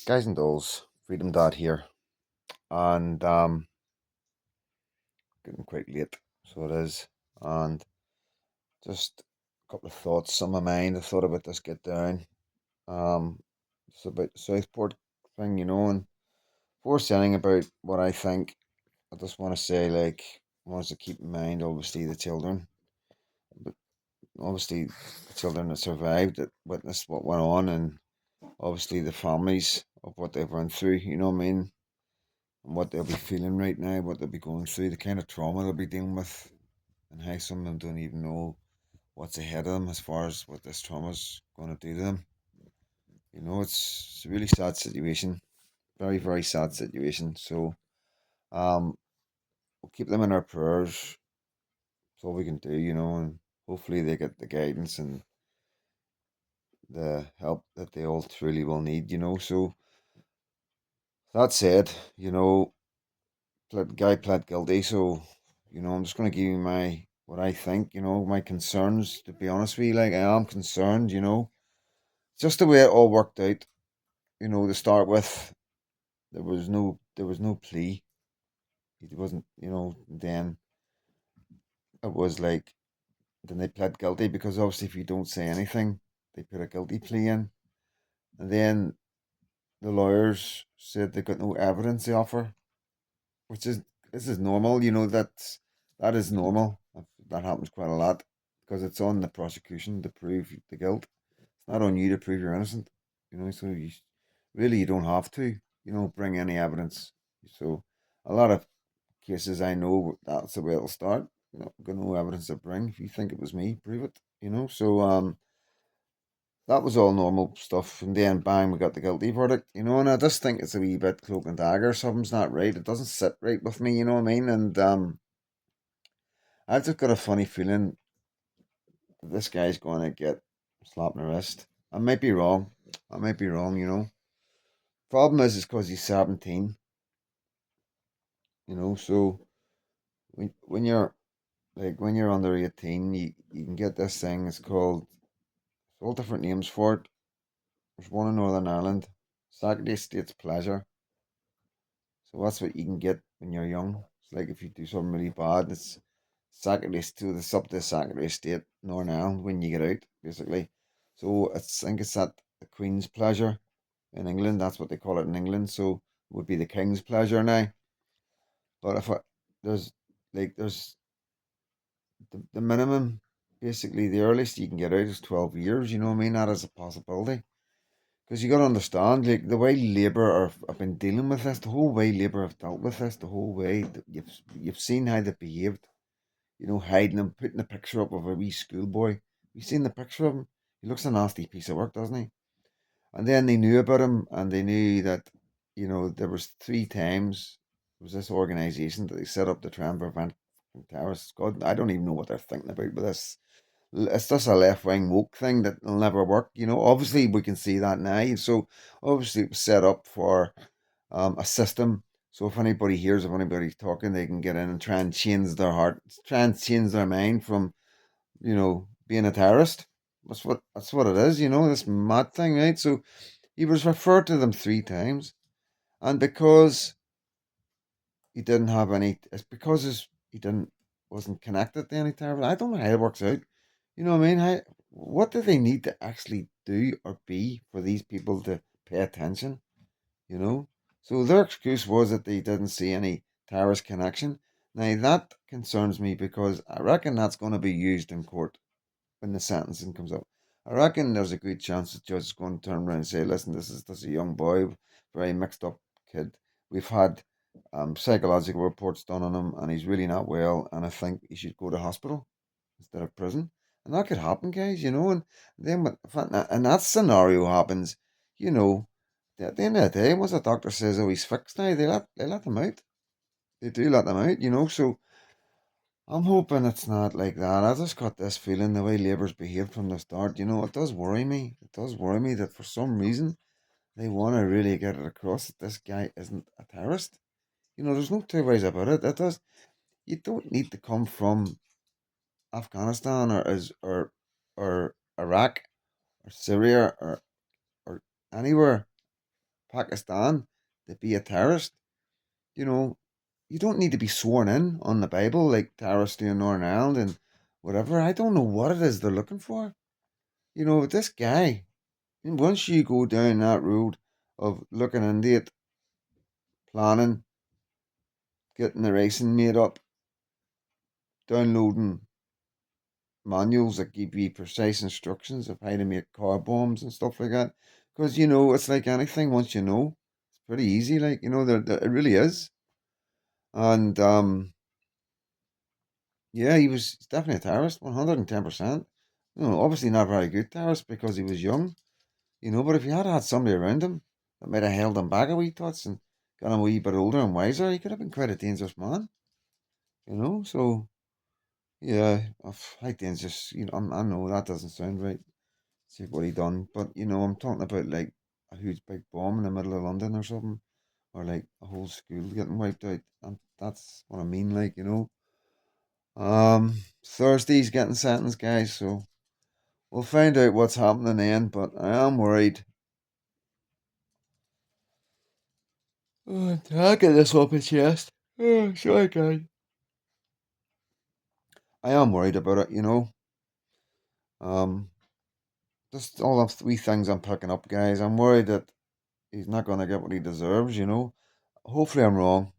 Guys and dolls, Freedom Dad here, and getting quite late, so it is, and just a couple of thoughts on my mind. I thought about this get down, it's about the Southport thing, and before saying about what I think, I just want to say, like, I want us to keep in mind, obviously, the children, but obviously the children that survived, that witnessed what went on, and obviously the families of what they've run through. You know what I mean? And what they'll be feeling right now, what they'll be going through, the kind of trauma they'll be dealing with, and how some of them don't even know what's ahead of them as far as what this trauma's going to do to them. It's a really sad situation, very, very sad situation. So, um, we'll keep them in our prayers. That's all we can do, and hopefully they get the guidance and the help that they all truly will need. So, that said, guy pled guilty, so I'm just gonna give you my what I think, my concerns. To be honest with you, like I am concerned, just the way it all worked out. To start with, there was no plea. It wasn't, then it was like then they pled guilty because obviously if you don't say anything, they put a guilty plea in, and then the lawyers said they got no evidence to offer, which is this is normal. That is normal. That happens quite a lot because it's on the prosecution to prove the guilt. It's not on you to prove you're innocent. So you don't have to, bring any evidence. So a lot of cases I know that's the way it'll start. Got no evidence to bring. If you think it was me, prove it. So that was all normal stuff. And then bang, we got the guilty verdict, and I just think it's a wee bit cloak and dagger. Something's not right. It doesn't sit right with me, you know what I mean? And I've just got a funny feeling that this guy's going to get slapped in the wrist. I might be wrong. I might be wrong. Problem is because he's 17, so when you're under 18, you can get this thing. It's called, all different names for it. There's one in Northern Ireland, Saturday State's Pleasure. So that's what you can get when you're young. It's like if you do something really bad, it's up to Saturday State, Northern Ireland when you get out, basically. So I think it's at the Queen's Pleasure in England. That's what they call it in England. So it would be the King's Pleasure now. But if I, there's the minimum, basically the earliest you can get out is 12 years. You know what I mean? That is a possibility. Because you got to understand, like the way have been dealing with this, the whole way Labour have dealt with this, the whole way that you've seen how they behaved. Hiding him, putting a picture up of a wee schoolboy. You seen the picture of him? He looks a nasty piece of work, doesn't he? And then they knew about him, and they knew that, there was 3 times. There was this organisation that they set up to try and prevent terrorists. God, I don't even know what they're thinking about with this. It's just a left wing woke thing that will never work. Obviously we can see that now. So obviously it was set up for a system. So if anybody hears of anybody talking, they can get in and try and change their heart, try and change their mind from being a terrorist. That's what it is. This mad thing, right? So he was referred to them 3 times, and because he didn't have any, it's because he didn't wasn't connected to any terrorist. I don't know how it works out. You know what I mean? What do they need to actually do or be for these people to pay attention? You know? So their excuse was that they didn't see any terrorist connection. Now that concerns me because I reckon that's going to be used in court when the sentencing comes up. I reckon there's a good chance the judge is going to turn around and say, listen, this is a young boy, very mixed up kid. We've had psychological reports done on him and he's really not well, and I think he should go to hospital instead of prison. And that could happen, guys, and then and that scenario happens, you know, at the end of the day, once a doctor says, oh, he's fixed now, they let them out. They do let them out. So I'm hoping it's not like that. I just got this feeling the way Labour's behaved from the start. It does worry me. It does worry me that for some reason they want to really get it across that this guy isn't a terrorist. There's no two ways about it. It does. You don't need to come from Afghanistan or Iraq or Syria or anywhere Pakistan to be a terrorist. You know, you don't need to be sworn in on the Bible like terrorists do in Northern Ireland and whatever. I don't know what it is they're looking for. This guy, and once you go down that road of looking into it, planning, getting the racing made up, downloading manuals that give you precise instructions of how to make car bombs and stuff like that. Because it's like anything. Once you know, it's pretty easy. Like it really is. And yeah, he's definitely a terrorist, 110%. Obviously not very good terrorist because he was young. But if he had had somebody around him that might have held him back a wee touch and got him a wee bit older and wiser, he could have been quite a dangerous man. So yeah, how dangerous. I know that doesn't sound right. See what he done. But I'm talking about like a huge big bomb in the middle of London or something, or like a whole school getting wiped out. And that's what I mean. Like. Thursday's getting sentenced, guys. So we'll find out what's happening then. But I am worried. Oh, I'll get this off my chest. Oh, sorry, guys. I am worried about it. Um, just all the three things I'm picking up, guys. I'm worried that he's not going to get what he deserves. Hopefully I'm wrong.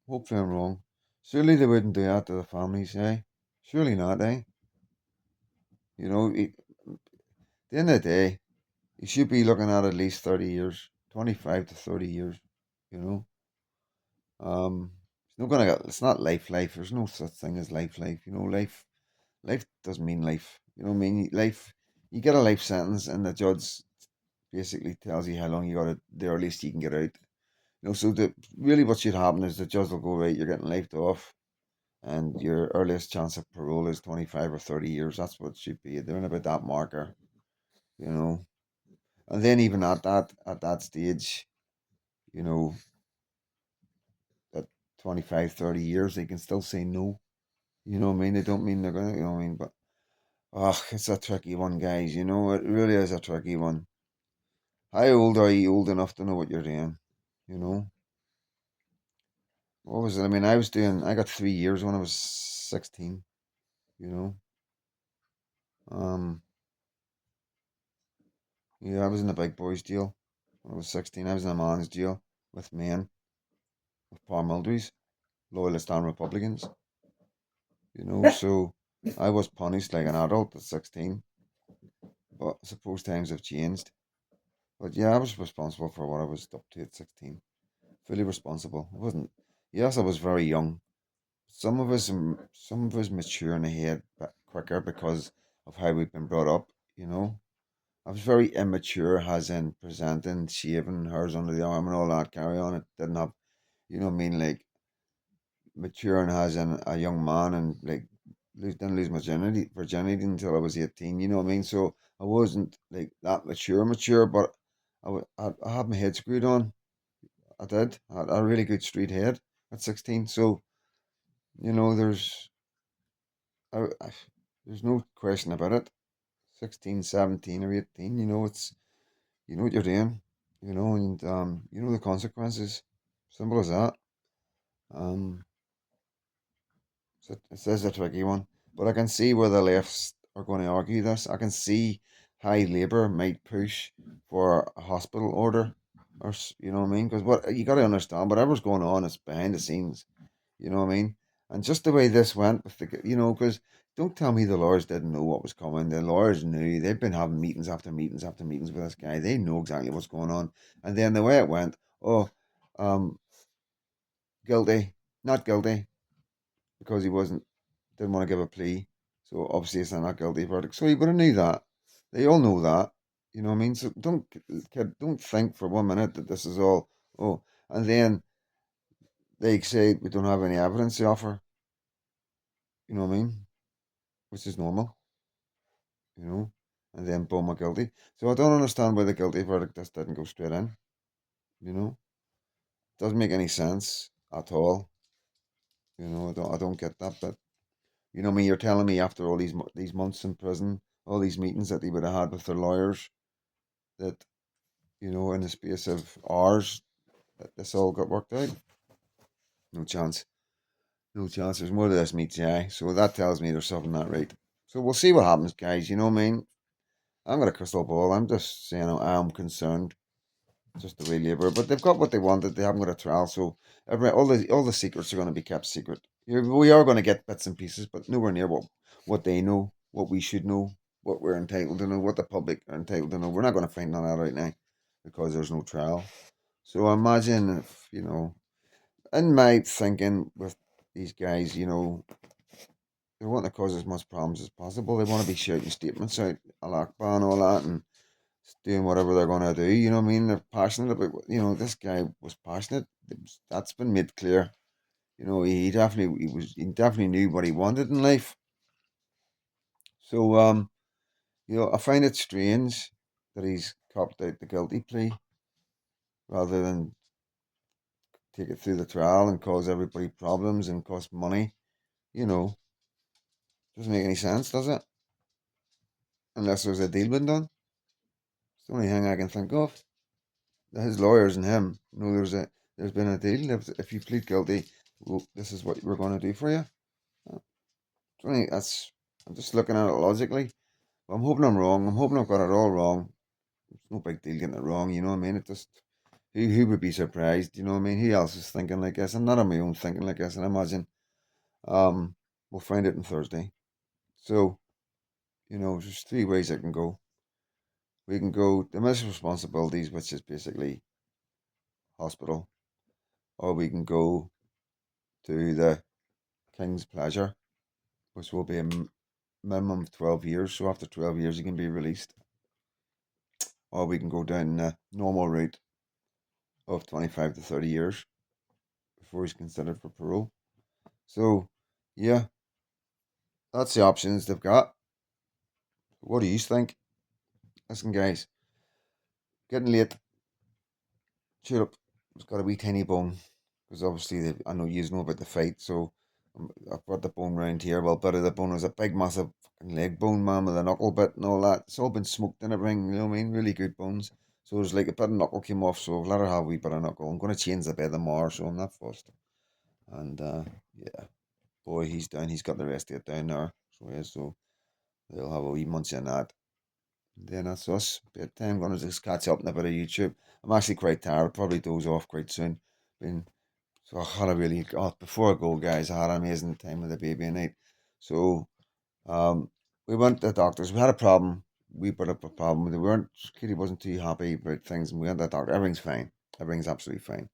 Hopefully I'm wrong. Surely they wouldn't do that to the families, eh? Surely not, eh? At the end of the day, you should be looking at least 30 years, 25 to 30 years, you know? It's not gonna get, it's not life. There's no such thing as life. Life doesn't mean life. You know what I mean? Life, you get a life sentence and the judge basically tells you how long you got to, the earliest you can get out. So really what should happen is the judge will go, right, you're getting life off and your earliest chance of parole is 25 or 30 years. That's what it should be. They're in about that marker, you know. And then even at that stage, you know, at 25, 30 years, they can still say no. You know what I mean? They don't mean they're gonna, you know what I mean? But it's a tricky one, guys. It really is a tricky one. How old are you old enough to know what you're doing? You know? What was it? I mean, I got 3 years when I was 16, you know? Um, yeah, I was in the big boys deal when I was 16. I was in a man's jail with men, with paramilitaries, loyalist and Republicans, so I was punished like an adult at 16, but I suppose times have changed. But yeah, I was responsible for what I was up to at 16. Fully responsible. I wasn't, yes, I was very young. Some of us mature in the head quicker because of how we've been brought up. I was very immature, as in presenting, shaving, hairs under the arm and all that carry on. It didn't have, what I mean, like maturing as in a young man and like didn't lose my virginity until I was 18. You know what I mean? So I wasn't like that mature, but I had my head screwed on. I did. I had a really good street head at 16. So there's I, there's no question about it. 16, 17 or 18. You know what you're doing. And you know the consequences. Simple as that. Um, it is a tricky one, but I can see where the lefts are going to argue this. I can see how Labour might push for a hospital order, or you know what I mean? Because what you got to understand, whatever's going on is behind the scenes. You know what I mean? And just the way this went with because don't tell me the lawyers didn't know what was coming. The lawyers knew. They've been having meetings after meetings after meetings with this guy. They know exactly what's going on. And then the way it went, oh, um, guilty, not guilty, because he wasn't didn't want to give a plea. So obviously it's a not guilty verdict. So you would have knew that. They all know that. You know what I mean? So don't think for 1 minute that this is all and then they say we don't have any evidence to offer. You know what I mean? Which is normal. You know, and then boom, a guilty. So I don't understand why the guilty verdict just didn't go straight in. You know, doesn't make any sense at all. I don't get that. But I mean, you're telling me after all these months in prison, all these meetings that they would have had with their lawyers, that in the space of hours that this all got worked out. No chance. No chance. There's more to this meets the eye. So that tells me there's something not right. So we'll see what happens, guys. You know what I mean? I'm got a crystal ball. I'm just saying I'm concerned. Just the way Labour, but they've got what they wanted. They haven't got a trial, so all the secrets are going to be kept secret. We are going to get bits and pieces, but nowhere near what they know, what we should know, what we're entitled to know, what the public are entitled to know. We're not going to find that out right now because there's no trial. So imagine if in my thinking with these guys, they want to cause as much problems as possible. They want to be shouting statements out, Al-Akbar and all that, and doing whatever they're going to do. You know what I mean? They're passionate about, this guy was passionate. That's been made clear. He definitely knew what he wanted in life. So, I find it strange that he's copped out the guilty plea rather than take it through the trial and cause everybody problems and cost money. You know, doesn't make any sense, does it? Unless there's a deal been done. It's the only thing I can think of. His lawyers and him know there's been a deal. If you plead guilty, well, this is what we're going to do for you. That's I'm just looking at it logically. I'm hoping I'm wrong. I'm hoping I've got it all wrong. It's no big deal getting it wrong. You know what I mean? It just who would be surprised? You know what I mean? Who else is thinking like this? I'm not on my own thinking like this. And I imagine we'll find it on Thursday. So there's three ways I can go. We can go domestic responsibilities, which is basically hospital, or we can go to the King's Pleasure, which will be a minimum of 12 years. So after 12 years, he can be released. Or we can go down the normal route of 25 to 30 years before he's considered for parole. So, yeah, that's the options they've got. What do you think? Listen, guys, getting late. Cheer up. It's got a wee tiny bone. Because obviously, I know you know about the fight. So, I've brought the bone round here. Well, bit of the bone was a big, massive fucking leg bone, man, with a knuckle bit and all that. It's all been smoked and everything. You know what I mean? Really good bones. So, there's like a bit of knuckle came off. So, I've let her have a wee bit of knuckle. I'm going to change the bed tomorrow. So, I'm not fussed. And, yeah. Boy, he's down. He's got the rest of it down there. So, yeah, so they'll have a wee munch on that. Then that's us. Bedtime. Gonna just catch up on a bit of YouTube. I'm actually quite tired. Probably doze off quite soon. Been so I had a really before I go, guys. I had an amazing time with the baby at night. So we went to the doctors. We had a problem. We put up a problem. They weren't. Kitty wasn't too happy about things, and we went to the doctor. Everything's fine. Everything's absolutely fine.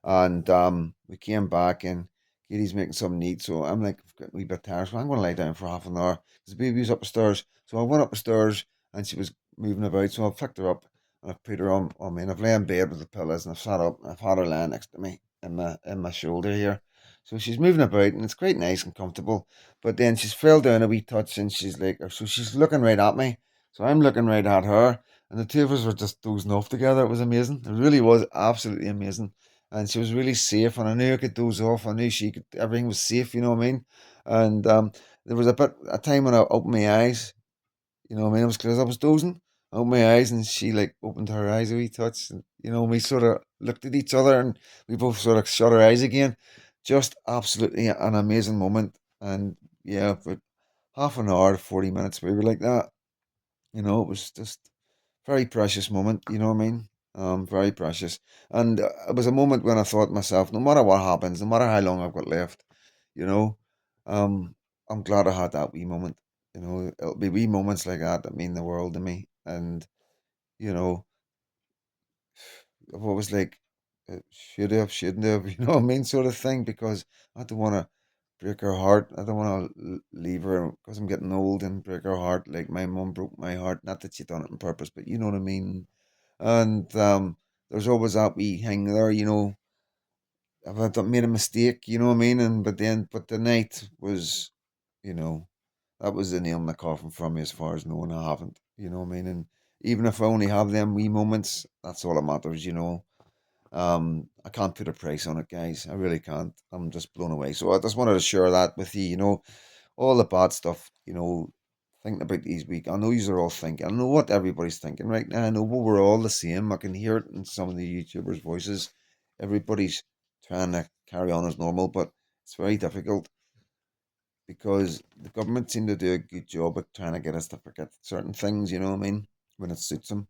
And we came back and Katie's making something neat. So I'm like, "I've got a wee bit tired. So I'm going to lie down for half an hour. Because the baby was up the stairs. So I went up the stairs and she was moving about. So I picked her up and I've put her on me. And I've lay in bed with the pillows and I've sat up and I've had her lying next to me in my shoulder here. So she's moving about and it's quite nice and comfortable. But then she's fell down a wee touch and she's like, so she's looking right at me. So I'm looking right at her. And the two of us were just dozing off together. It was amazing. It really was absolutely amazing, and she was really safe. And I knew I could doze off. I knew she could. Everything was safe. You know what I mean? And there was a time when I opened my eyes. You know what I mean? It was because I was dozing. I opened my eyes, and she like opened her eyes a wee touch. And we sort of looked at each other, and we both sort of shut our eyes again. Just absolutely an amazing moment. And yeah, for half an hour, 40 minutes, we were like that. It was just very precious moment. You know what I mean? Very precious. And it was a moment when I thought to myself, no matter what happens, no matter how long I've got left, you know, um, I'm glad I had that wee moment. It'll be wee moments like that mean the world to me. And you know, I've always like, should have, shouldn't have, you know what I mean, sort of thing. Because I don't want to break her heart. I don't want to leave her because I'm getting old and break her heart like my mum broke my heart. Not that she done it on purpose, but you know what I mean. And there's always that wee hang there, if I done made a mistake, you know what I mean. And but the night was, you know, that was the nail in the coffin for me as far as knowing I haven't, you know what I mean. And even if I only have them wee moments, that's all that matters. I can't put a price on it, guys. I really can't. I'm just blown away. So I just wanted to share that with you. All the bad stuff, thinking about these week. I know you're all thinking. I know what everybody's thinking right now. I know we're all the same. I can hear it in some of the YouTubers' voices. Everybody's trying to carry on as normal, but it's very difficult because the government seem to do a good job at trying to get us to forget certain things. You know what I mean? When it suits them.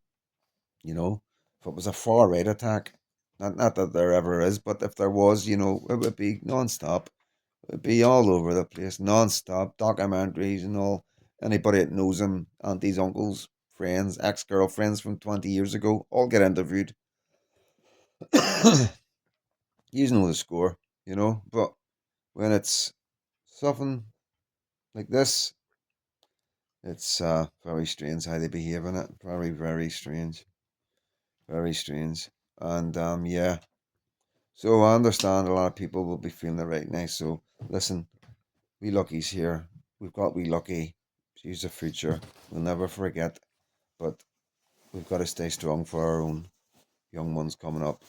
You know, if it was a far right attack, not that there ever is, but if there was, it would be non-stop. It would be all over the place, non-stop documentaries and all. Anybody that knows him, aunties, uncles, friends, ex-girlfriends from 20 years ago, all get interviewed. You know the score, But when it's something like this, it's very strange how they behave in it. Very, very strange. Very strange. And yeah. So I understand a lot of people will be feeling it right now. So listen, we Lucky's here. We've got we Lucky. She's the future. We'll never forget. But we've got to stay strong for our own young ones coming up.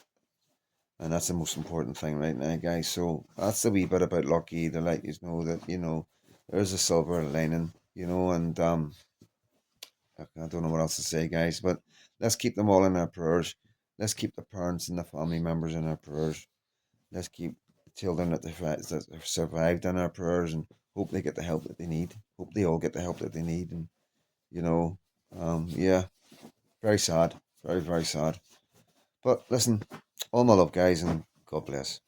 And that's the most important thing right now, guys. So that's the wee bit about Lucky to let you know that, there's a silver lining, and I don't know what else to say, guys, but let's keep them all in our prayers. Let's keep the parents and the family members in our prayers. Let's keep the children that have survived in our prayers and hope they get the help that they need. Hope they all get the help that they need. And, you know, yeah, very sad. Very, very sad. But listen, all my love, guys, and God bless.